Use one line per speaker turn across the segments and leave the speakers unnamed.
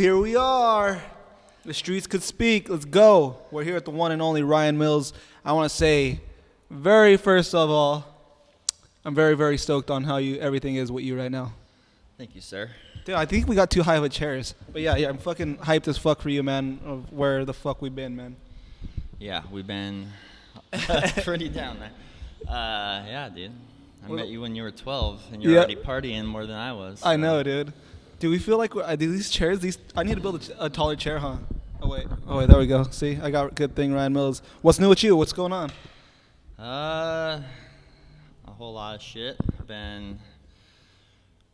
here we are. The streets could speak. Let's go. We're here at the one and only Ryan Mills. I want to say, first of all, I'm very, very stoked on how everything is with you right now.
Thank you, sir.
Dude, I think we got too high of a chairs. But yeah, I'm fucking hyped as fuck for you, man, of where the fuck we've been, man.
Yeah, we've been pretty down there. Yeah, dude. I met you when you were 12, and you're already partying more than I was. So.
I know, dude. Do we feel like these chairs? I need to build a taller chair, huh? Oh wait, there we go. See, I got a good thing, Ryan Mills. What's new with you? What's going on?
A whole lot of shit. I've been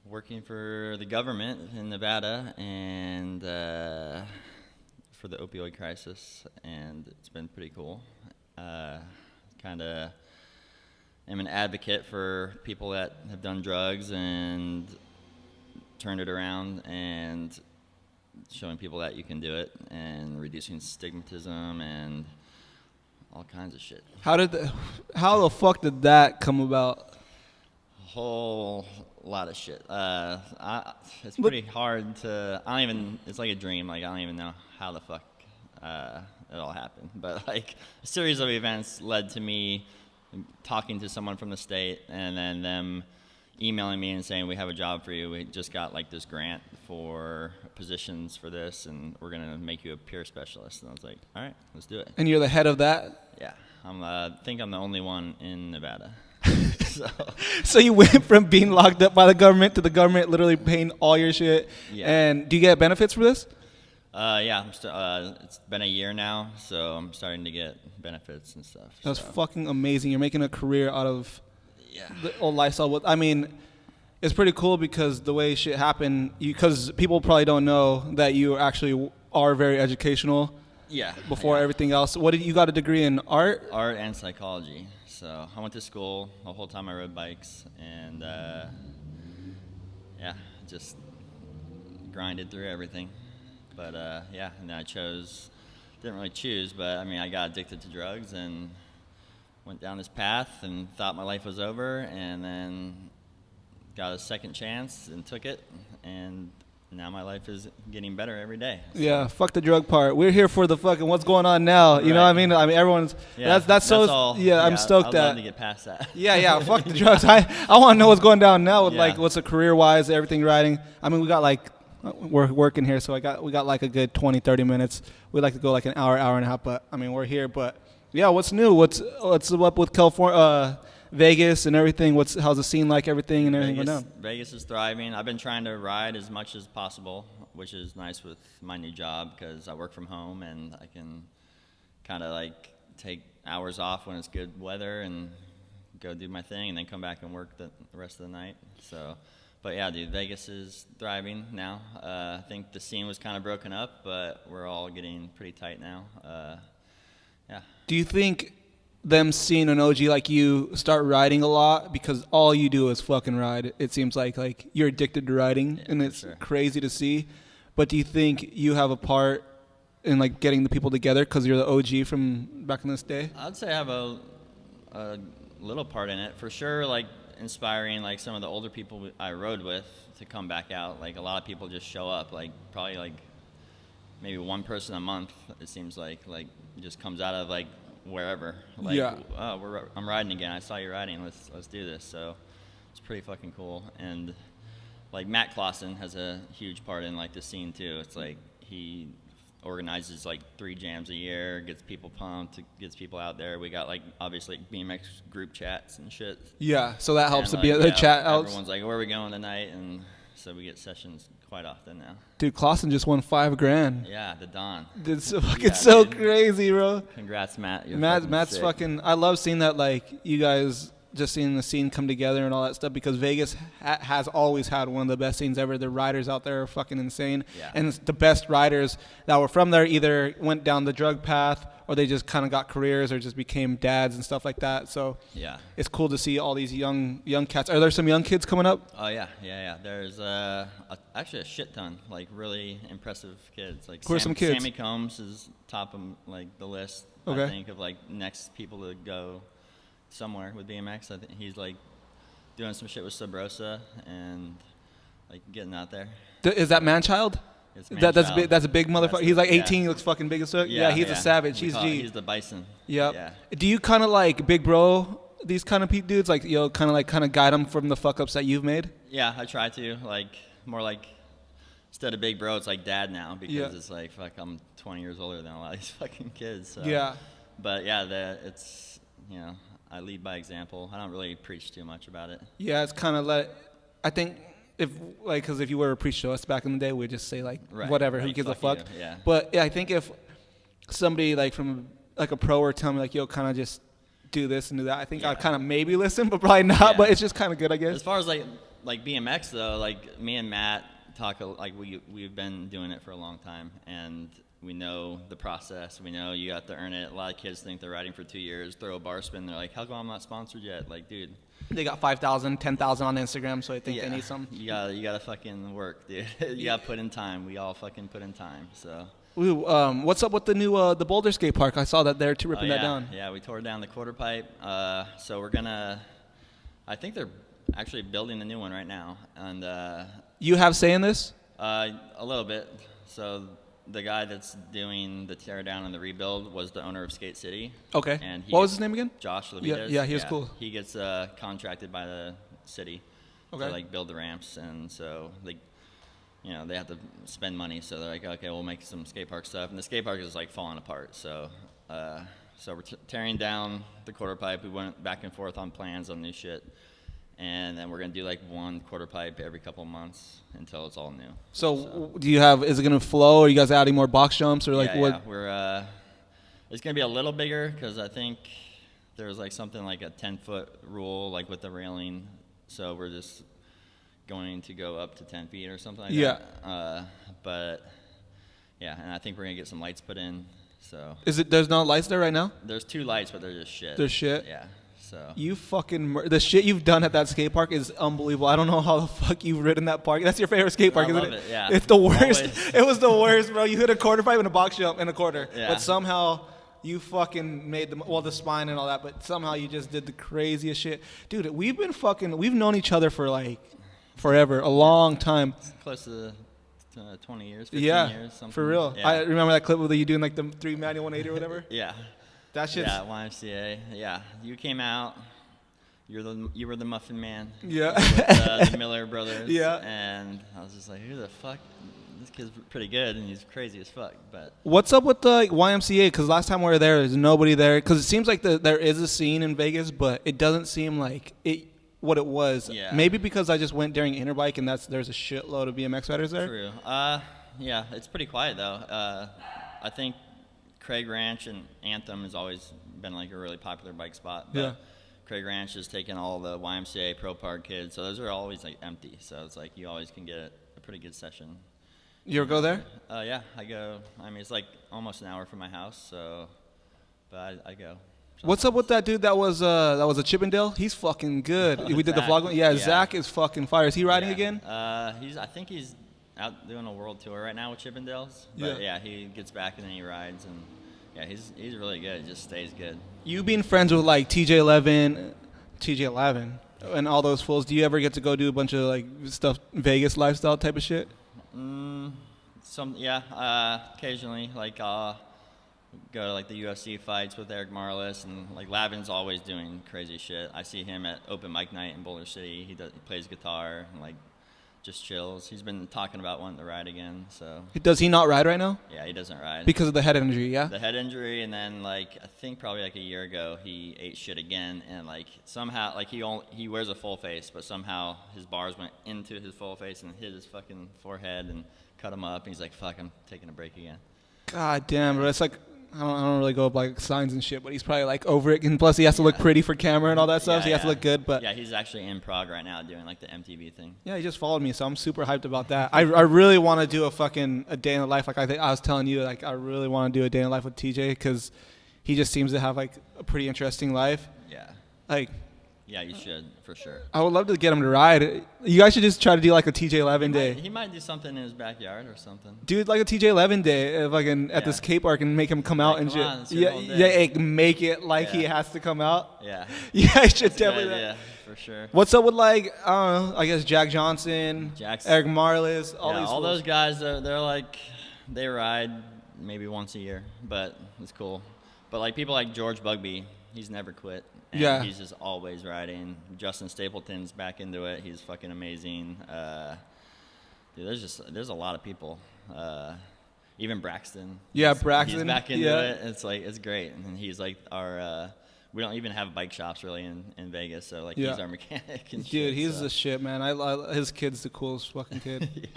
working for the government in Nevada and for the opioid crisis, and it's been pretty cool. Kind of am an advocate for people that have done drugs and turned it around, and showing people that you can do it, and reducing stigmatism and all kinds of shit.
How the fuck did that come about?
A whole lot of shit. It's pretty hard to. It's like a dream. Like I don't even know how the fuck it all happened. But like a series of events led to me talking to someone from the state, and then them emailing me and saying, we have a job for you. We just got like this grant for positions for this, and we're going to make you a peer specialist. And I was like, all right, let's do it.
And you're the head of that?
Yeah. I think I'm the only one in Nevada.
So you went from being locked up by the government to the government literally paying all your shit.
Yeah.
And do you get benefits for this?
Yeah. It's been a year now, so I'm starting to get benefits and stuff.
That's fucking amazing. You're making a career out of the old lifestyle. I mean, it's pretty cool because the way shit happened, because people probably don't know that you actually are very educational.
Yeah.
Before everything else. You got a degree in art?
Art and psychology. So I went to school the whole time I rode bikes, and just grinded through everything. But and then I didn't really choose, but I mean, I got addicted to drugs and went down this path and thought my life was over, and then got a second chance and took it, and now my life is getting better every day. So.
Yeah, fuck the drug part. We're here for the fucking what's going on now. You know what I mean? I mean, everyone's that's
all.
Yeah, I'm stoked
I'd love to get past that.
Yeah, fuck the drugs. I want to know what's going down now with like what's a career wise, everything riding. I mean, we got like we're working here, so we got like a good 20-30 minutes. We'd like to go like an hour and a half, but I mean, we're here, but yeah, what's new? What's up with California, Vegas and everything? How's the scene like, everything and everything going down?
Vegas is thriving. I've been trying to ride as much as possible, which is nice with my new job because I work from home and I can kind of like take hours off when it's good weather and go do my thing and then come back and work the rest of the night. So, but yeah, dude, Vegas is thriving now. I think the scene was kind of broken up, but we're all getting pretty tight now. Yeah.
Do you think them seeing an OG like you start riding a lot because all you do is fucking ride? It seems like you're addicted to riding, and it's crazy to see. But do you think you have a part in like getting the people together because you're the OG from back in this day?
I'd say I have a little part in it for sure. Like inspiring like some of the older people I rode with to come back out. Like a lot of people just show up. Like probably like maybe one person a month. It seems like just comes out of like wherever. Like, I'm riding again. I saw you riding. Let's do this. So it's pretty fucking cool. And like Matt Clausen has a huge part in like the scene too. It's like he organizes like 3 jams a year, gets people pumped, gets people out there. We got like obviously BMX group chats and shit.
Yeah, so that helps to be the chat out.
Everyone's like, where are we going tonight? And so we get sessions quite often now.
Dude, Clausen just won $5,000.
Yeah, the Don.
It's fucking so crazy, bro.
Congrats, Matt.
Matt's
sick.
fucking. I love seeing that, like you guys just seeing the scene come together and all that stuff because Vegas has always had one of the best scenes ever. The riders out there are fucking insane, and it's the best riders that were from there either went down the drug path or they just kind of got careers or just became dads and stuff like that. So it's cool to see all these young cats. Are there some young kids coming up?
Oh yeah. There's actually a shit ton, like really impressive kids. Like
who are some kids?
Sammy Combs is top of like the list.
Okay.
I think of like next people to go somewhere with BMX. I think he's like doing some shit with Sub Rosa and like getting out there.
Is that Manchild?
It's man-child.
That's a big motherfucker. He's like 18. He looks fucking big as fuck. Yeah, he's a savage. He's G.
He's the bison.
Yep.
Yeah.
Do you kind of like big bro these kind of dudes? Like, kind of guide them from the fuck ups that you've made?
Yeah, I try to. Like, more like, instead of big bro, it's like dad now, because it's like, fuck, I'm 20 years older than a lot of these fucking kids. So.
Yeah.
But yeah, it's, I lead by example. I don't really preach too much about it.
Yeah, it's kind of I think because if you were to preach to us back in the day, we'd just say whatever, who gives a fuck.
Yeah.
But yeah, I think if somebody from a pro were telling me kind of just do this and do that, I think I'd kind of maybe listen, but probably not. Yeah. But it's just kind of good, I guess.
As far as like BMX though, like me and Matt talk, like we've been doing it for a long time, and we know the process. We know you have to earn it. A lot of kids think they're riding for 2 years, throw a bar spin, they're like, how come I'm not sponsored yet? Like, dude.
They got 5,000, 10,000 on Instagram, so I think they need some.
You gotta fucking work, dude. You gotta put in time. We all fucking put in time, so.
Ooh, what's up with the new the Baldurs Gate park? I saw that they're ripping that down.
Yeah, we tore down the quarter pipe. So we're I think they're actually building a new one right now. And
you have say in this?
A little bit. So the guy that's doing the tear down and the rebuild was the owner of Skate City.
Okay. And what was his name again?
Josh Levitas.
Yeah, he was cool.
He gets contracted by the city to build the ramps, and so they have to spend money. So they're like, okay, we'll make some skate park stuff, and the skate park is falling apart. So we're tearing down the quarter pipe. We went back and forth on plans on new shit. And then we're going to do one quarter pipe every couple of months until it's all new. So
do you is it going to flow? Are you guys adding more box jumps or what?
Yeah, we're, it's going to be a little bigger because I think there's something like a 10-foot rule with the railing. So we're just going to go up to 10 feet or something like that. But yeah, and I think we're going to get some lights put in. So
there's no lights there right now?
There's 2 lights, but they're just shit.
They're shit?
Yeah. So.
You the shit you've done at that skate park is unbelievable. I don't know how the fuck you've ridden that park. That's your favorite skate park, isn't it?
Yeah.
It's the worst. Always. It was the worst, bro. You hit a quarter pipe and a box jump in a quarter.
Yeah.
But somehow you fucking made the spine and all that, but somehow you just did the craziest shit. Dude, we've known each other for forever, a long time.
Close to 20 years, 15 years, something.
For real. Yeah. I remember that clip with you doing the 3 manual 180 or whatever.
Yeah.
That shit's...
Yeah, YMCA. Yeah, you came out. You were the Muffin Man.
Yeah.
With the Miller brothers.
Yeah.
And I was just like, who the fuck? This kid's pretty good, and he's crazy as fuck. But
what's up with the YMCA? Because last time we were there, there's nobody there. Because it seems like there is a scene in Vegas, but it doesn't seem like what it was.
Yeah.
Maybe because I just went during Interbike, and there's a shitload of BMX riders there.
True. Yeah, it's pretty quiet though. I think Craig Ranch and Anthem has always been a really popular bike spot. But Craig Ranch has taken all the YMCA Pro Park kids, so those are always empty. So it's you always can get a pretty good session.
You ever go there?
Yeah, I go. I mean, it's almost an hour from my house, but I go.
What's up with that dude that was a Chippendale? He's fucking good. We did the vlog. Yeah, Zach is fucking fire. Is he riding again?
I think he's out doing a world tour right now with Chippendales. But yeah, he gets back and then he rides, and yeah, he's really good. He just stays good. You being friends with TJ11, and all those fools, do you ever get to go do a bunch of stuff, Vegas lifestyle type of shit? Occasionally. I'll go to the UFC fights with Eric Marlis, and Lavin's always doing crazy shit. I see him at open mic night in Boulder City. He plays guitar and just chills. He's been talking about wanting to ride again. So does he not ride right now? Yeah, he doesn't ride because of the head injury. Yeah, the head injury, and then I think probably a year ago he ate shit again, and somehow he wears a full face, but somehow his bars went into his full face and hit his fucking forehead and cut him up. And he's like, "Fuck, I'm taking a break again." God damn, bro. It's I don't really go up signs and shit, but he's probably over it, and plus he has to look pretty for camera and all that stuff. So he has to look good. But yeah, he's actually in Prague right now doing the MTV thing. Yeah, he just followed me, so I'm super hyped about that. I really want to do a day in the life. I was telling you, I really want to do a day in the life with TJ because he just seems to have a pretty interesting life. Yeah. Yeah, you should, for sure. I would love to get him to ride. You guys should just try to do a TJ11 day. He might do something in his backyard or something. Dude, a TJ11 day at the skate park and make him come out and shit. Yeah, make it he has to come out. Yeah. Yeah, I should definitely. for sure.
What's up with like I don't know? I guess Jack Johnson, Eric Marlis,
all those guys. They're like they ride maybe once a year, but it's cool. But like people like George Bugby, he's never quit. And he's just always riding. Justin Stapleton's back into it. He's fucking amazing. Dude, there's a lot of people. Even Braxton.
Yeah, Braxton.
He's back into it. It's great. And he's like our. We don't even have bike shops really in Vegas, so like he's our mechanic. And
dude, he's the shit, man. His kid's the coolest fucking kid.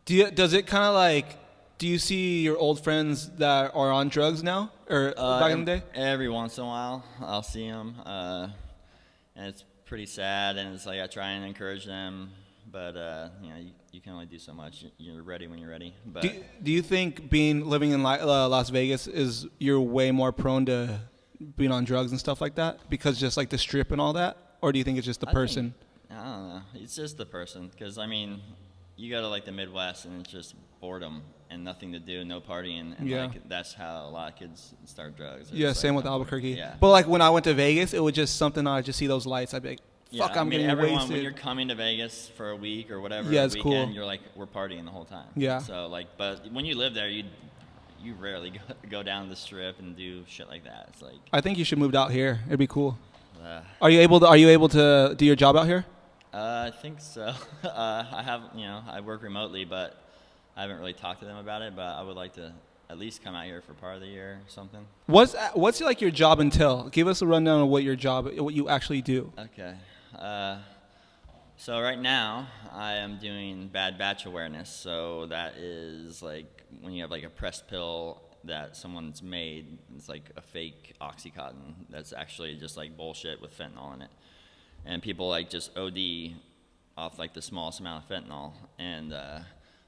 Yeah.
Does it kind of like? Do you see your old friends that are on drugs now, or back in the day?
Every once in a while, I'll see them, and it's pretty sad. And it's like I try and encourage them, but you can only do so much. You're ready when you're ready. But
do you think living in Las Vegas is you're way more prone to being on drugs and stuff like that because just like the strip and all that, or do you think it's just the person?
I don't know. It's just the person, because I mean, you go to like the Midwest and it's just boredom and nothing to do, no partying, and like that's how a lot of kids start drugs.
Same with Albuquerque. Yeah. But like when I went to Vegas, it was just something I'd just see those lights. I'd be like, fuck, I'm getting wasted.
When you're coming to Vegas for a week or whatever,
it's
weekend,
cool.
You're like, we're partying the whole time.
Yeah.
So like, but when you live there, you rarely go down the strip and do shit like that. It's like
I think you should move out here. It'd be cool. Are you able to do your job out here?
I think so. I have, I work remotely, but I haven't really talked to them about it. But I would like to at least come out here for part of the year or something.
What's like your job entail? Give us a rundown of what you actually do.
Okay. So right now I am doing bad batch awareness. So that is like when you have like a pressed pill that someone's made. It's like a fake Oxycontin that's actually just like bullshit with fentanyl in it. And people like just OD off like the smallest amount of fentanyl. And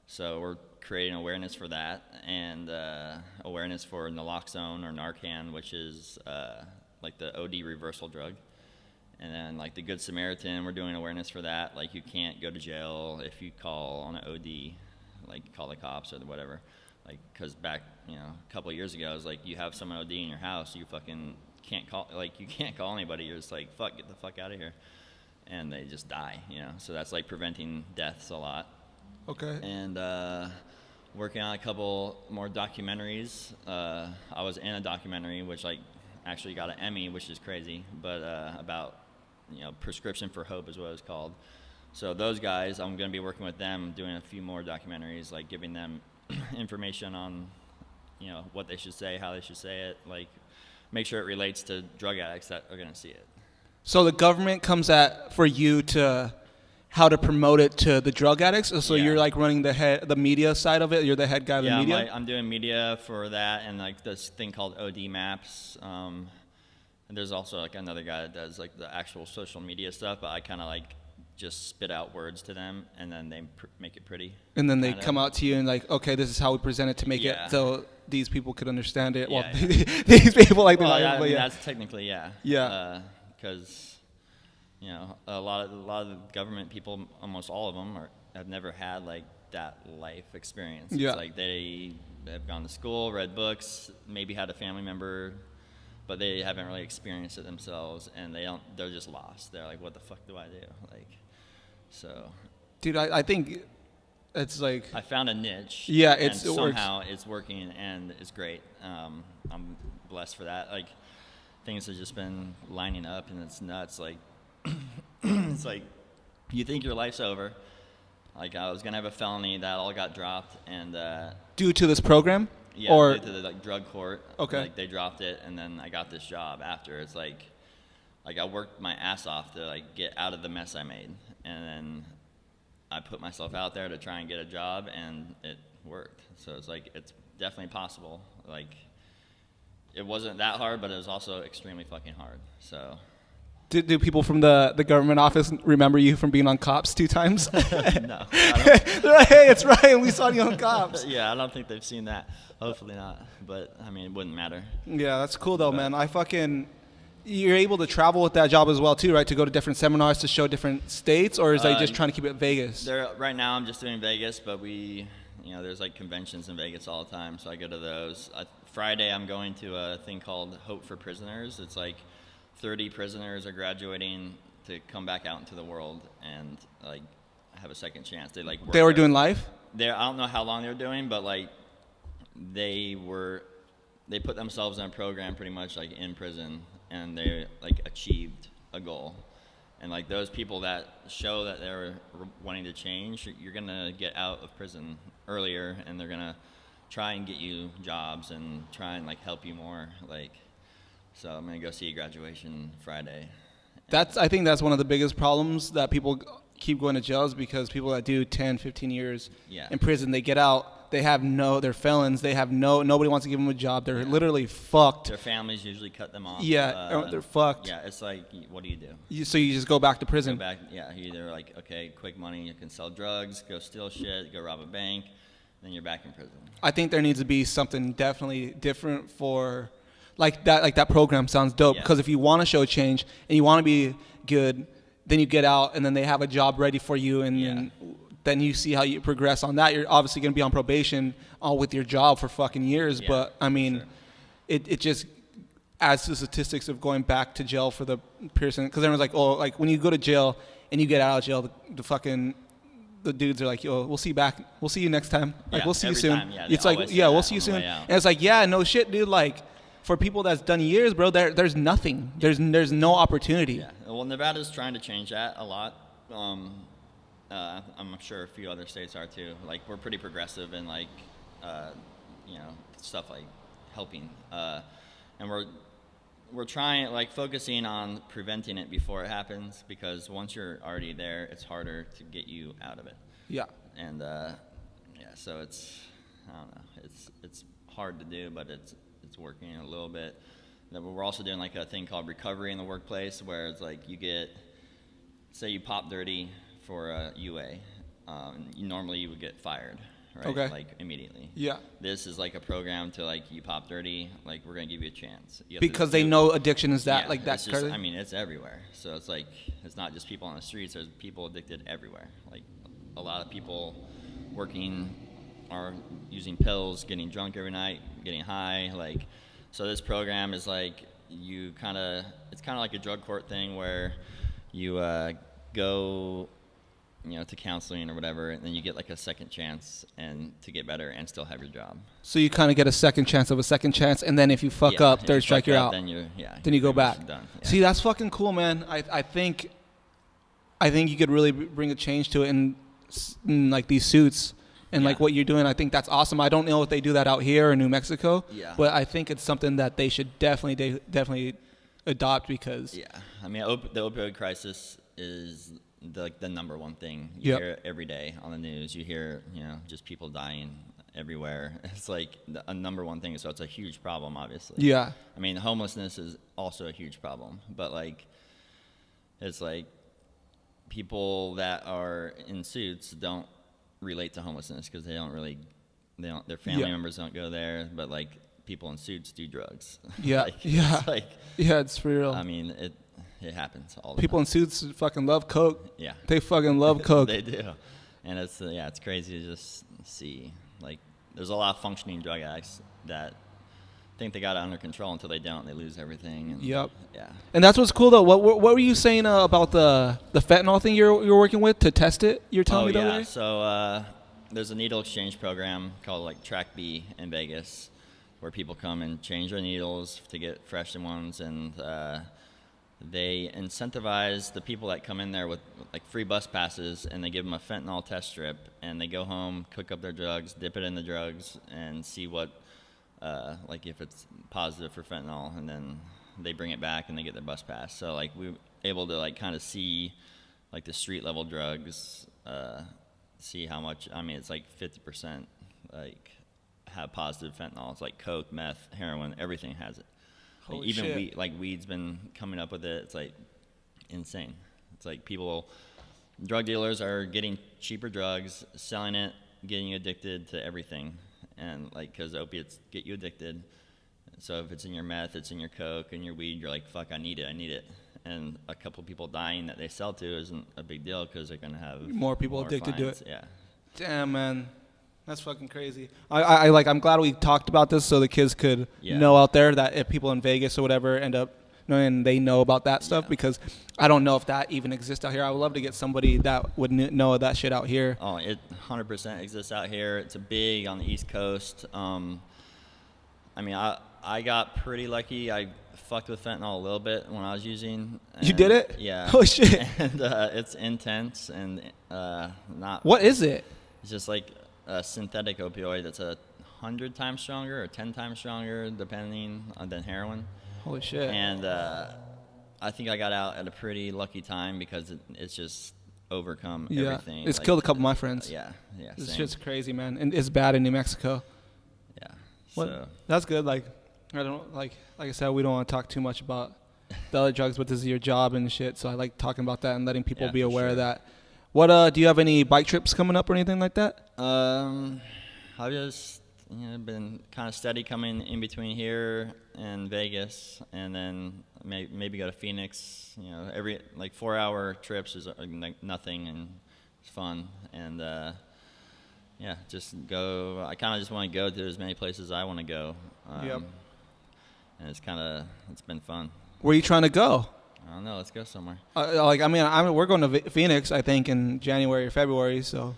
so we're creating awareness for that, and awareness for naloxone or Narcan, which is like the OD reversal drug. And then like the Good Samaritan, we're doing awareness for that. Like you can't go to jail if you call on an OD, like call the cops or whatever. Like, because back, a couple of years ago, it was like you have someone OD in your house, you fucking can't call, like you can't call anybody. You're just like, fuck, get the fuck out of here. And they just die, So that's like preventing deaths a lot.
Okay.
And working on a couple more documentaries. I was in a documentary which like actually got an Emmy, which is crazy, but about Prescription for Hope is what it was called. So those guys, I'm going to be working with them, doing a few more documentaries, like giving them information on what they should say, how they should say it, like make sure it relates to drug addicts that are going to see it.
So the government comes for you to how to promote it to the drug addicts. So you're like running the media side of it. You're the head guy of the media.
I'm doing media for that, and like this thing called OD Maps. And there's also like another guy that does like the actual social media stuff, but I kind of like just spit out words to them, and then they make it pretty.
And then they come out to you and like, okay, this is how we present it to make it so these people could understand it. These people like
that's technically because a lot of the government people, almost all of them, have never had like that life experience. It's like they have gone to school, read books, maybe had a family member, but they haven't really experienced it themselves, and they're just lost. They're like, what the fuck do I do? Like, so.
Dude, I think it's like
I found a niche.
Yeah,
somehow it's working, and it's great. I'm blessed for that. Like, things have just been lining up, and it's nuts. Like, it's like you think your life's over. Like, I was gonna have a felony that all got dropped, and
due to this program.
Yeah,
or
due to the drug court.
Okay.
Like they dropped it, and then I got this job after. It's like I worked my ass off to like get out of the mess I made, and then I put myself out there to try and get a job, and it worked. So it's like it's definitely possible. Like it wasn't that hard, but it was also extremely fucking hard. So.
Do people from the government office remember you from being on Cops 2 times?
No.
They're like, hey, it's Ryan. We saw you on Cops.
Yeah, I don't think they've seen that. Hopefully not. But, I mean, it wouldn't matter.
Yeah, that's cool, though, man. You're able to travel with that job as well, too, right? To go to different seminars to show different states? Or is they just trying to keep it Vegas?
Right now, I'm just doing Vegas, but there's like conventions in Vegas all the time, so I go to those. Friday, I'm going to a thing called Hope for Prisoners. It's like 30 prisoners are graduating to come back out into the world and like have a second chance. They like
they were doing life.
I don't know how long they were doing, but like they put themselves in a program pretty much like in prison, and they like achieved a goal. And like those people that show that they're wanting to change, you're gonna get out of prison earlier, and they're gonna try and get you jobs and try and like help you more. Like, so I'm gonna go see graduation Friday.
I think that's one of the biggest problems that people keep going to jails, because people that do 10, 15 years in prison, they get out, they're felons, nobody wants to give them a job, they're literally fucked.
Their families usually cut them off.
They're fucked.
Yeah, it's like, what do you do?
So you just go back to prison.
You either like, okay, quick money, you can sell drugs, go steal shit, go rob a bank, then you're back in prison.
I think there needs to be something definitely different for, like that program sounds dope, because if you want to show change and you want to be good, then you get out, and then they have a job ready for you, and then you see how you progress on that. You're obviously going to be on probation with your job for fucking years, but I mean, it just adds to the statistics of going back to jail for the person, because everyone's like, oh, like when you go to jail and you get out of jail, the dudes are like, yo, we'll see you next time. Like, we'll see you soon. It's like, we'll see you soon. And it's like, no shit, dude. Like, for people that's done years, bro, there's nothing. There's no opportunity.
Yeah. Well, Nevada's trying to change that a lot. I'm sure a few other states are too. Like, we're pretty progressive in like, stuff like helping, and we're trying, like, focusing on preventing it before it happens, because once you're already there, it's harder to get you out of it. Yeah. And so it's, I don't know, it's hard to do, but it's working a little bit. Then we're also doing like a thing called recovery in the workplace, where it's like say you pop dirty for a UA, normally you would get fired, right? Okay. Like immediately. Yeah. This is like a program to like, you pop dirty, like we're gonna give you a chance.
Because they know addiction is that
it's just, I mean, it's everywhere. So it's like, it's not just people on the streets. There's people addicted everywhere. Like a lot of people working are using pills, getting drunk every night, getting high. Like, so this program is like, it's kind of like a drug court thing, where you go, to counseling or whatever, and then you get like a second chance and to get better and still have your job.
So you kind of get a second chance of a second chance, and then if you fuck up, third strike, you're out. Then you go back. Done. Yeah. See, that's fucking cool, man. I think you could really bring a change to it in like these suits. And like what you're doing, I think that's awesome. I don't know if they do that out here in New Mexico, but I think it's something that they should definitely adopt, because
I mean, the opioid crisis is the number one thing you hear every day on the news. You hear just people dying everywhere. It's like a number one thing, so it's a huge problem, obviously. Yeah. I mean, homelessness is also a huge problem, but like it's like people that are in suits don't relate to homelessness, because their family members don't go there, but like people in suits do drugs.
It's real.
I mean, it happens all the
people
time.
In suits fucking love coke. Yeah, they fucking love coke.
They do. And it's crazy to just see, like, there's a lot of functioning drug addicts that think they got it under control until they don't. They lose everything. And, yeah.
And that's what's cool though. What were you saying about the fentanyl thing you're working with to test it? You're telling me the other day?
So there's a needle exchange program called like Track B in Vegas, where people come and change their needles to get fresh ones, and they incentivize the people that come in there with like free bus passes, and they give them a fentanyl test strip, and they go home, cook up their drugs, dip it in the drugs, and see what like if it's positive for fentanyl, and then they bring it back and they get their bus pass. So like we were able to like kind of see like the street level drugs, see how much. I mean, it's like 50% like have positive fentanyl. It's like coke, meth, heroin, everything has it. Like even weed's been coming up with it. It's like insane. It's like drug dealers are getting cheaper drugs, selling it, getting you addicted to everything. And like, because opiates get you addicted. So if it's in your meth, it's in your coke and your weed, you're like, fuck, I need it. And a couple people dying that they sell to isn't a big deal, because they're going to have
more people addicted
fines.
to it. Yeah. Damn, man. That's fucking crazy. I'm glad we talked about this, so the kids could know out there that if people in Vegas or whatever end up and they know about that stuff, because I don't know if that even exists out here. I would love to get somebody that would know that shit out here.
Oh, it 100% exists out here. It's a big on the East Coast. I mean, I got pretty lucky. I fucked with fentanyl a little bit when I was using.
You did it?
Yeah.
Oh shit.
And it's intense and not.
What is it?
It's just like a synthetic opioid that's 100 times stronger or 10 times stronger, depending than heroin.
Holy shit.
And I think I got out at a pretty lucky time because it's just overcome everything.
It's killed a couple of my friends.
Yeah.
This
Same.
shit's crazy, man, and it's bad in New Mexico.
Yeah.
What?
So.
That's good. Like, I don't like I said, we don't want to talk too much about the other drugs, but this is your job and shit. So I like talking about that and letting people be aware of that. What do you have any bike trips coming up or anything like that?
I've just been kind of steady coming in between here and Vegas, and then maybe go to Phoenix. Every 4-hour trips is nothing, and it's fun. And just go. I kind of just want to go to as many places I want to go. And it's been fun.
Where are you trying to go?
I don't know. Let's go somewhere.
We're going to Phoenix, I think, in January or February. So,
all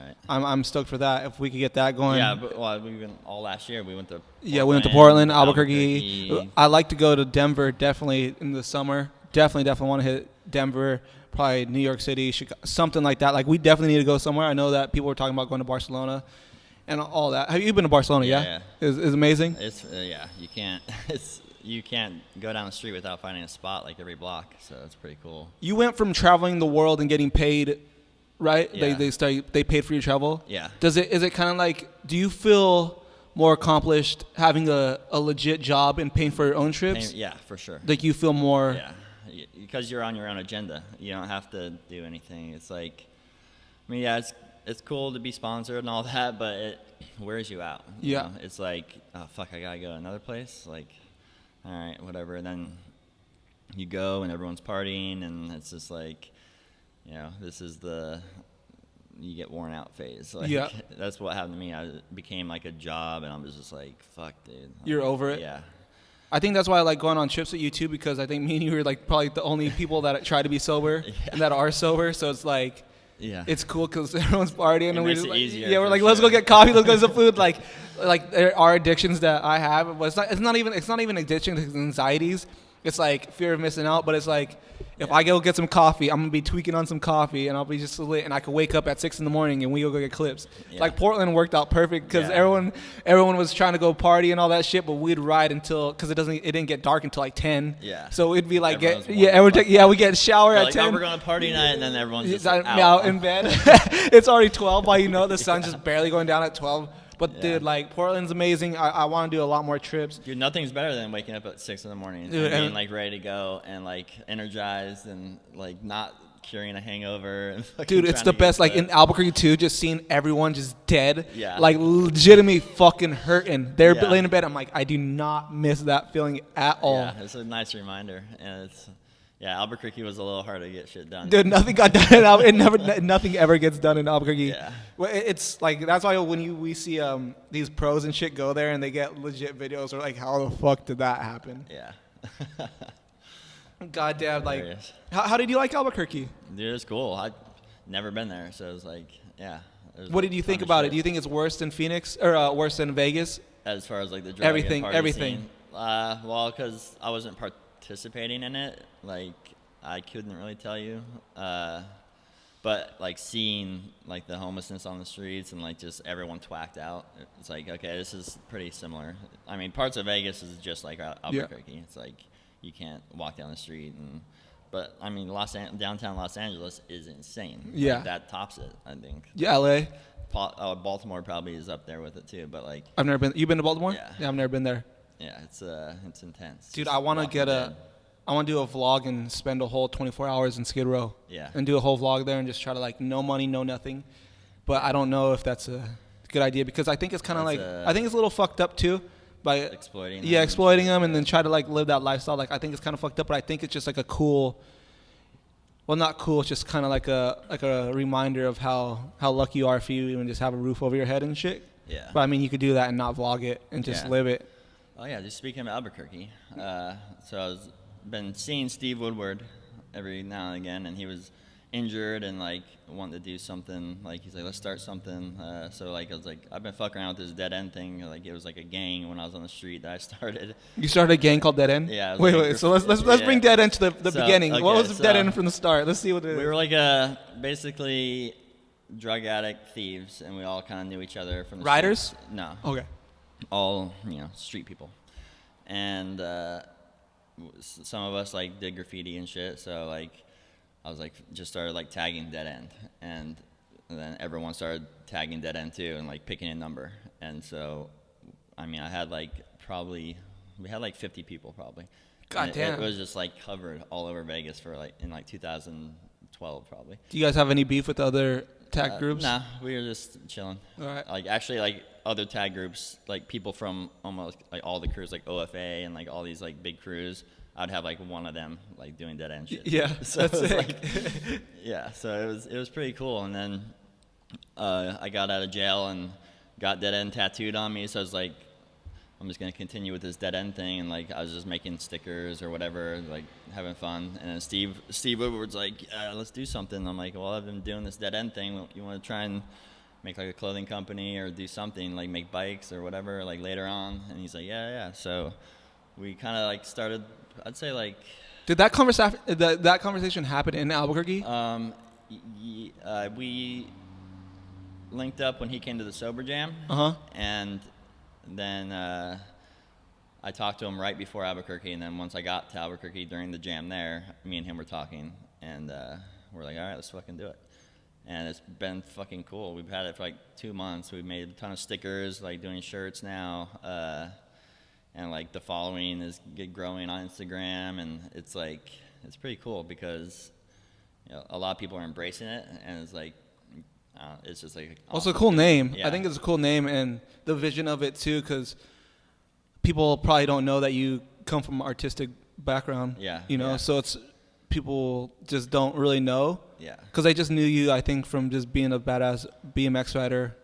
right.
I'm stoked for that. If we could get that going.
Yeah, but we went all last year. We went to Portland,
we went to Portland, Albuquerque. I like to go to Denver definitely in the summer. Definitely want to hit Denver. Probably New York City, Chicago, something like that. Like, we definitely need to go somewhere. I know that people were talking about going to Barcelona and all that. Have you been to Barcelona? Yeah. It's amazing.
It's you can't. You can't go down the street without finding a spot like every block, so it's pretty cool.
You went from traveling the world and getting paid, right?
Yeah.
They paid for your travel?
Yeah.
Is it kind of like, do you feel more accomplished having a legit job and paying for your own trips?
Yeah, for sure.
Like, you feel more...
Yeah, because you're on your own agenda. You don't have to do anything. It's like, it's cool to be sponsored and all that, but it wears you out. You know? It's like, oh, fuck, I gotta go to another place? Like, all right, whatever. And then you go and everyone's partying, and it's just like, this is you get worn out phase. Like, that's what happened to me. I became like a job, and I'm just like, fuck, dude.
You're over it?
Yeah.
I think that's why I like going on trips with you too, because I think me and you are like probably the only people that try to be sober and that are sober. So it's like, it's cool because everyone's partying, and we're just like, we're like, let's go get coffee, let's go get some food. Like there are addictions that I have, but it's not even addiction, it's anxieties. It's like fear of missing out, but it's like, if I go get some coffee, I'm going to be tweaking on some coffee, and I'll be just lit, and I can wake up at 6 in the morning, and we go get clips. Yeah. Like, Portland worked out perfect because everyone was trying to go party and all that shit, but we'd ride until, because it didn't get dark until like 10.
Yeah.
So it'd be like, we get a shower at 10.
We're going to party night, and then everyone's just
out in bed. It's already 12 while the sun's just barely going down at 12. But, dude, like, Portland's amazing. I want to do a lot more trips.
Dude, nothing's better than waking up at 6 in the morning and being, like, ready to go and, like, energized and, like, not curing a hangover. And
dude, it's the best. Like, in Albuquerque, too, just seeing everyone just dead.
Yeah.
Like, legitimately fucking hurting. They're laying in bed. I'm like, I do not miss that feeling at all.
Yeah, it's a nice reminder. And it's... Yeah, Albuquerque was a little hard to get shit done.
Dude, nothing got done. Nothing ever gets done in Albuquerque. Yeah. Well, it's like, that's why when we see these pros and shit go there and they get legit videos, we're like, how the fuck did that happen?
Yeah.
Goddamn, like, how did you like Albuquerque?
Dude, it was cool. I'd never been there, so it was like, yeah.
What did you think about it? Do you think it's worse than Phoenix or worse than Vegas?
As far as like the drug
everything.
Scene? Well, because I wasn't participating in it, like, I couldn't really tell you, but like seeing like the homelessness on the streets and like just everyone twacked out, it's like, okay, this is pretty similar. I mean, parts of Vegas is just like Albuquerque. Yeah. It's like you can't walk down the street, but I mean, downtown Los Angeles is insane.
Yeah,
like, that tops it, I think.
Yeah, LA.
Baltimore probably is up there with it too, but like
I've never been. You been to Baltimore?
Yeah,
I've never been there.
Yeah, it's intense.
Dude, I want to do a vlog and spend a whole 24 hours in Skid Row.
Yeah.
And do a whole vlog there and just try to, like, no money, no nothing. But I don't know if that's a good idea because I think it's kind of like, I think it's a little fucked up too. By
exploiting them.
Yeah, exploiting them and then try to, like, live that lifestyle. Like, I think it's kind of fucked up, but I think it's just, like, a cool, well, not cool, it's just kind of like a reminder of how lucky you are if you even just have a roof over your head and shit.
Yeah.
But, I mean, you could do that and not vlog it and just live it.
Oh, yeah, just speaking of Albuquerque, so I was been seeing Steve Woodward every now and again, and he was injured and like wanted to do something. Like he's like, let's start something. So like I was like, I've been fucking around with this Dead End thing. Like it was like a gang when I was on the street that I started.
You started a gang called Dead End?
Yeah.
Wait. So let's bring Dead End to the beginning.
Okay,
what was Dead End from the start? Let's see what it is.
We were like basically drug addict thieves, and we all kind of knew each other from the
Riders?
streets. No.
Okay.
All street people, and some of us like did graffiti and shit. So like I was like just started like tagging Dead End, and then everyone started tagging Dead End too, and like picking a number. And so I mean I had like we had like 50 people probably.
God damn.
It was just like covered all over Vegas for like in like 2012 probably.
Do you guys have any beef with other tag groups?
Nah, we were just chilling.
All right.
Like actually like other tag groups, like people from almost like all the crews, like OFA and like all these like big crews, I'd have like one of them like doing Dead End shit.
Yeah,
so
that's sick.
like, yeah, so it was pretty cool. And then I got out of jail and got Dead End tattooed on me, so I was like, I'm just gonna continue with this Dead End thing, and like I was just making stickers or whatever, like having fun. And then Steve Woodward's like, let's do something. I'm like, well, I've been doing this Dead End thing. You want to try and make like a clothing company or do something, like make bikes or whatever, like later on? And he's like, yeah. So we kind of like started. I'd say like.
Did that conversation happen in Albuquerque?
We linked up when he came to the Sober Jam. And then I talked to him right before Albuquerque, and then once I got to Albuquerque during the jam there, me and him were talking, and we're like, all right, let's fucking do it. And it's been fucking cool. We've had it for like 2 months. We've made a ton of stickers, like doing shirts now, and like the following is growing on Instagram, and it's like it's pretty cool because a lot of people are embracing it, and it's like. It's just like
also a cool name.
Yeah.
I think it's a cool name, and the vision of it too, because people probably don't know that you come from an artistic background.
Yeah.
So it's people just don't really know.
Yeah.
Because they just knew you, I think, from just being a badass BMX rider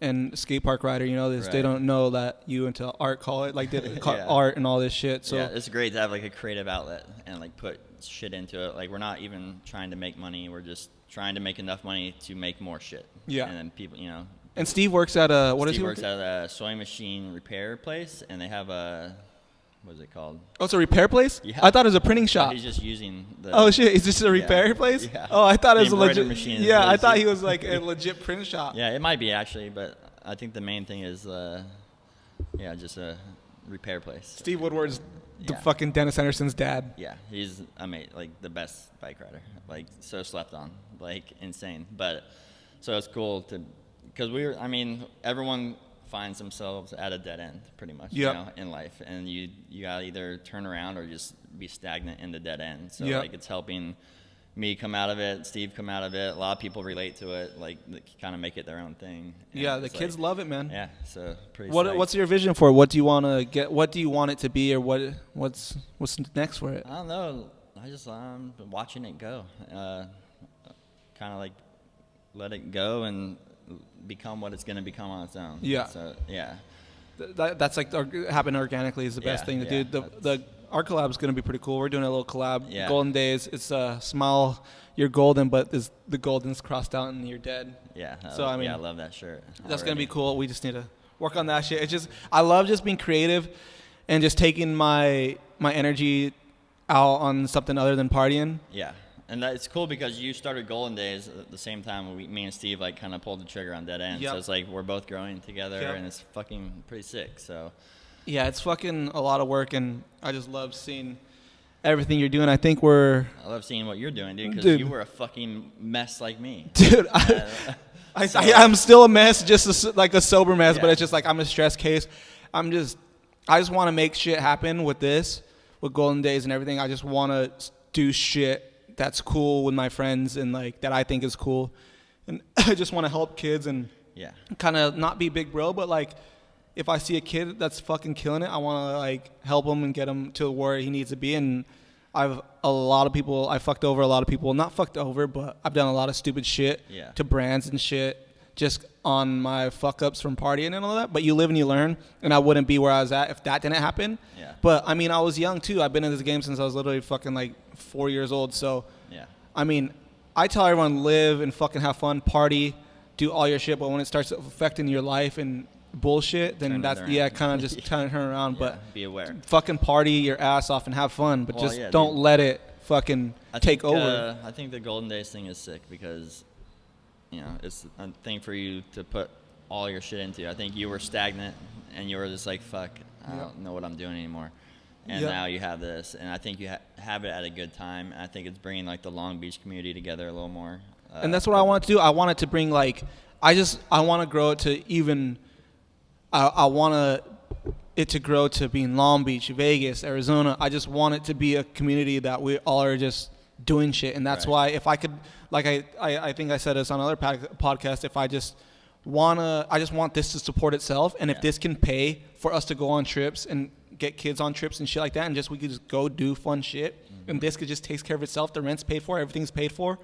and skate park rider.
Right.
They don't know that you into art, art and all this shit. So
yeah, it's great to have like a creative outlet and like put shit into it. Like we're not even trying to make money. We're just trying to make enough money to make more shit.
Yeah.
And then people,
And Steve works at a
Steve works at a sewing machine repair place, and they have a what is it called?
Oh, it's a repair place?
Yeah.
I thought it was a printing shop.
He's just using the.
Oh shit! Is this a repair place?
Yeah.
Oh, I thought it was a
embroidery
legit
machine.
Yeah, I thought he was like a legit print shop.
Yeah, it might be actually, but I think the main thing is, just a repair place.
Steve Woodward's the fucking Dennis Anderson's dad.
Yeah, he's like the best bike rider, like so slept on, like insane. But so it's cool because everyone finds themselves at a dead end pretty much, in life, and you gotta either turn around or just be stagnant in the dead end. So like it's helping me come out of it, Steve come out of it. A lot of people relate to it, like kind of make it their own thing. And
yeah, the kids love it, man.
Yeah, so pretty.
What's your vision for it? What do you want to get? What do you want it to be, or what's next for it?
I don't know. I just watching it go, kind of like let it go and become what it's going to become on its own.
Yeah.
So yeah.
That's like happen organically is the best thing to do. The our collab is going to be pretty cool. We're doing a little collab.
Yeah.
Golden Days. It's smile, you're golden, but the golden's crossed out and you're dead.
Yeah.
So I
love that shirt.
That's going to be cool. We just need to work on that shit. It's just I love just being creative and just taking my energy out on something other than partying.
Yeah. And it's cool because you started Golden Days at the same time me and Steve like kind of pulled the trigger on Dead End. Yep. So it's like we're both growing together, and it's fucking pretty sick. So
yeah, it's fucking a lot of work, and I just love seeing everything you're doing. I love
seeing what you're doing, dude, because you were a fucking mess like me.
Dude, I'm still a mess, just like a sober mess, but it's just like I'm a stress case. I just want to make shit happen with Golden Days and everything. I just want to do shit that's cool with my friends and like that I think is cool, and I just want to help kids and kind of not be big bro, but like if I see a kid that's fucking killing it, I want to like help him and get him to where he needs to be. And I fucked over a lot of people, not fucked over, but I've done a lot of stupid shit to brands and shit just on my fuck ups from partying and all that. But you live and you learn, and I wouldn't be where I was at if that didn't happen.
Yeah.
But I mean, I was young too. I've been in this game since I was literally fucking like 4 years old. So
yeah.
I mean, I tell everyone live and fucking have fun, party, do all your shit. But when it starts affecting your life and bullshit, then that's kind of just turn around. But
be aware.
Fucking party your ass off and have fun, but don't let it fucking take over.
I think the Golden Days thing is sick because, you know, it's a thing for you to put all your shit into. I think you were stagnant and you were just like, fuck, I don't know what I'm doing anymore. And now you have this, and I think you have it at a good time. And I think it's bringing like the Long Beach community together a little more.
And that's what I want to do. I want it to bring like, I want to grow it to even, I want it to grow to being Long Beach, Vegas, Arizona. I just want it to be a community that we all are just doing shit. And that's why if I could, like I think I said this on another podcast, if I just want this to support itself. And if this can pay for us to go on trips and get kids on trips and shit like that, and we could just go do fun shit, and this could just take care of itself. The rent's paid for, everything's paid for,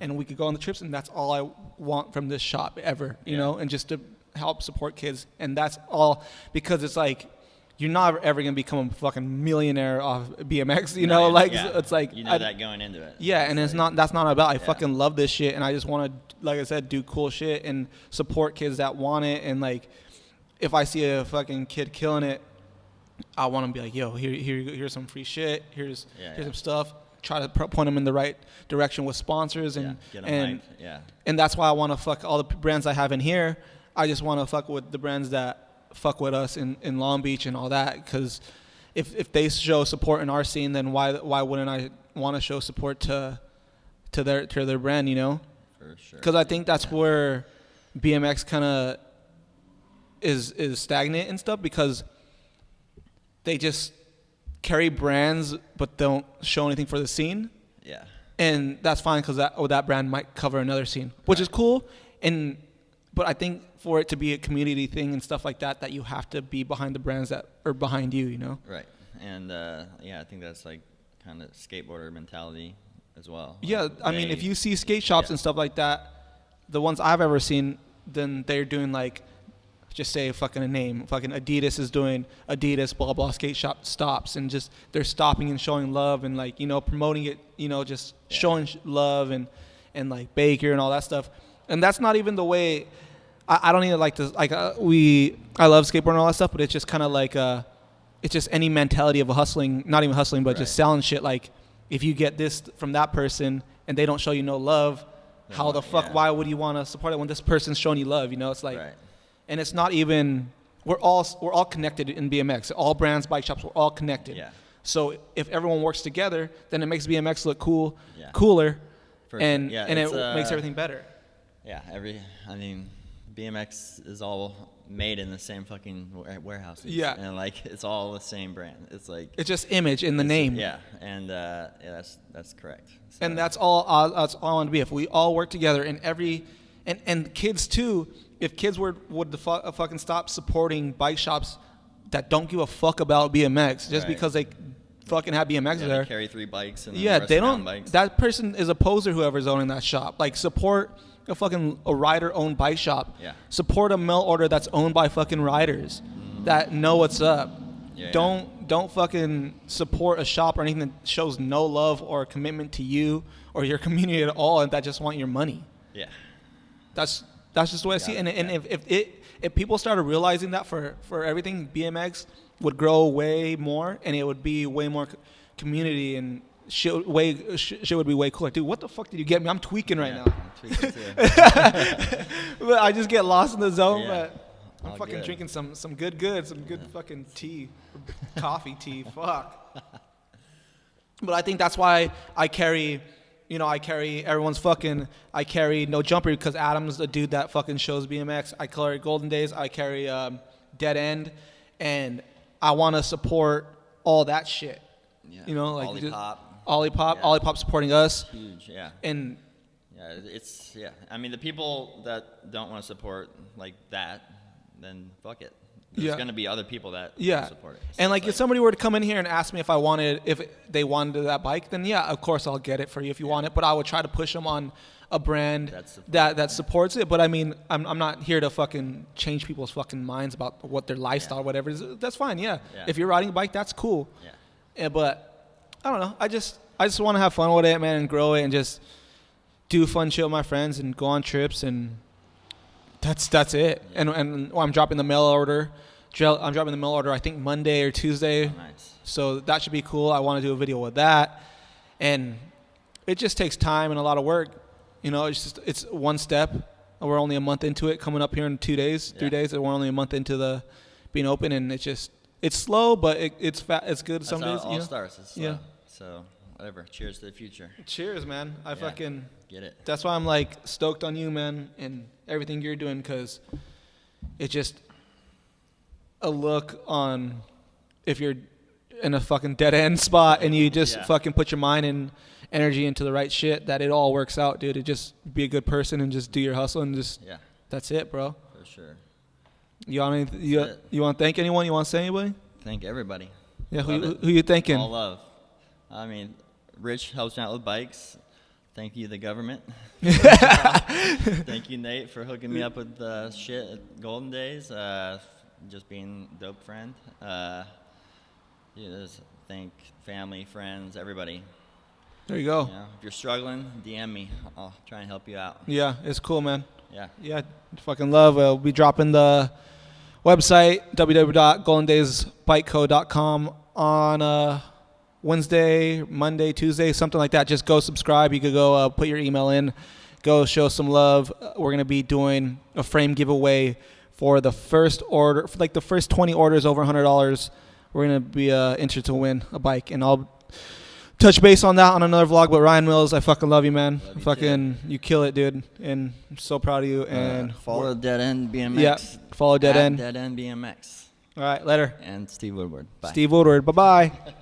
and we could go on the trips, and that's all I want from this shop ever, you know, and just to help support kids. And that's all, because it's like, you're not ever going to become a fucking millionaire off BMX, you know, it's like,
you know that going into it.
Yeah, and it's not, that's not about, I fucking love this shit, and I just want to, like I said, do cool shit and support kids that want it. And like, if I see a fucking kid killing it, I want to be like, yo, here's some free shit, here's some stuff. Try to point them in the right direction with sponsors and
get them hyped.
And that's why I want to fuck all the brands I have in here. I just want to fuck with the brands that fuck with us in Long Beach and all that, because if they show support in our scene, then why wouldn't I want to show support to their brand, you know?
For sure.
Because I think that's where BMX kind of is stagnant and stuff, because they just carry brands but don't show anything for the scene.
Yeah.
And that's fine, because that brand might cover another scene, which is cool. But I think for it to be a community thing and stuff like that, that you have to be behind the brands that are behind you, you know?
Right. And, I think that's like kind of skateboarder mentality as well.
Yeah, I mean, if you see skate shops and stuff like that, the ones I've ever seen, then they're doing like, just say fucking a name. Fucking Adidas is doing Adidas blah blah skate shop stops, and just they're stopping and showing love and like, you know, promoting it, you know, just showing love and like Baker and all that stuff. And that's not even the way. I don't even like to like I love skateboarding and all that stuff, but it's just kind of like it's just any mentality of a hustling, not even hustling, but just selling shit. Like, if you get this from that person and they don't show you no love, how the fuck? Why would you want to support it when this person's showing you love? You know, it's like. Right. And it's not even, we're all connected in BMX. All brands, bike shops, we're all connected. Yeah. So if everyone works together, then it makes BMX look cooler, and it makes everything better.
Yeah, BMX is all made in the same fucking warehouses. Yeah. And like, it's all the same brand. It's like,
it's just image in the name.
Yeah. And that's correct. So.
And that's all I want to be. If we all work together, and and kids too. If kids would fucking stop supporting bike shops that don't give a fuck about BMX just because they fucking have BMX there.
They carry 3 bikes and
they don't. Bikes. That person is a poser. Whoever's owning that shop, like, support a rider-owned bike shop. Yeah. Support a mail order that's owned by fucking riders that know what's up. Yeah, don't fucking support a shop or anything that shows no love or commitment to you or your community at all, and that just want your money. Yeah. That's just the way I see it. And if people started realizing that for everything, BMX would grow way more, and it would be way more community, and shit would be way cooler. Dude, what the fuck did you get me? I'm tweaking right now. I'm tweaking too. But I just get lost in the zone. But I'm fucking drinking some good fucking tea, coffee tea. Fuck. But I think that's why I carry everyone's fucking, I carry No Jumper, because Adam's the dude that fucking shows BMX. I carry Golden Days. I carry Dead End. And I want to support all that shit. Yeah. You know, like Olipop supporting us.
Huge, yeah.
And
I mean, the people that don't want to support like that, then fuck it. there's going to be other people that support it. So
and like if somebody were to come in here and ask me if they wanted that bike, then yeah, of course I'll get it for you if you want it. But I would try to push them on a brand that supports it. But I mean, I'm not here to fucking change people's fucking minds about what their lifestyle or whatever is. That's fine. Yeah. If you're riding a bike, that's cool. Yeah. But I don't know. I just want to have fun with it, man, and grow it and just do fun shit with my friends and go on trips, and that's it. Yeah. And I'm dropping the mail order. I'm dropping the mail order I think Monday or Tuesday.
Oh, nice.
So that should be cool. I want to do a video with that. And it just takes time and a lot of work. You know, it's one step. We're only a month into it, coming up here in 3 days, and we're only a month into the being open, and it's slow, but it's good some days.
That's how it all starts. It's slow. Yeah. So whatever. Cheers to the future.
Cheers, man. I fucking
get it.
That's why I'm like stoked on you, man, and everything you're doing, because it's just a look on if you're in a fucking dead end spot and you just fucking put your mind and energy into the right shit, that it all works out, dude. It just be a good person and just do your hustle and just that's it, bro.
For sure.
You want to thank anyone? You want to say anybody?
Thank everybody.
Yeah, who you thanking?
All love. I mean, Rich helps me out with bikes. Thank you, the government. Thank you, Nate, for hooking me up with shit at Golden Days. Just being a dope friend. Just thank family, friends, everybody.
There you go.
If you're struggling, DM me. I'll try and help you out.
Yeah, it's cool, man.
Yeah,
fucking love. We'll be dropping the website, www.goldendaysbikeco.com on Wednesday, Monday, Tuesday, something like that. Just go subscribe. You could go put your email in. Go show some love. We're going to be doing a frame giveaway for the first order, for like the first 20 orders over $100. We're going to be entered to win a bike. And I'll touch base on that on another vlog. But Ryan Mills, I fucking love you, man. You kill it, dude. And I'm so proud of you. And
follow Dead End BMX.
Yeah, follow Dead End.
Dead End BMX.
All right, later.
And Steve Woodward. Bye.
Steve Woodward. Bye-bye.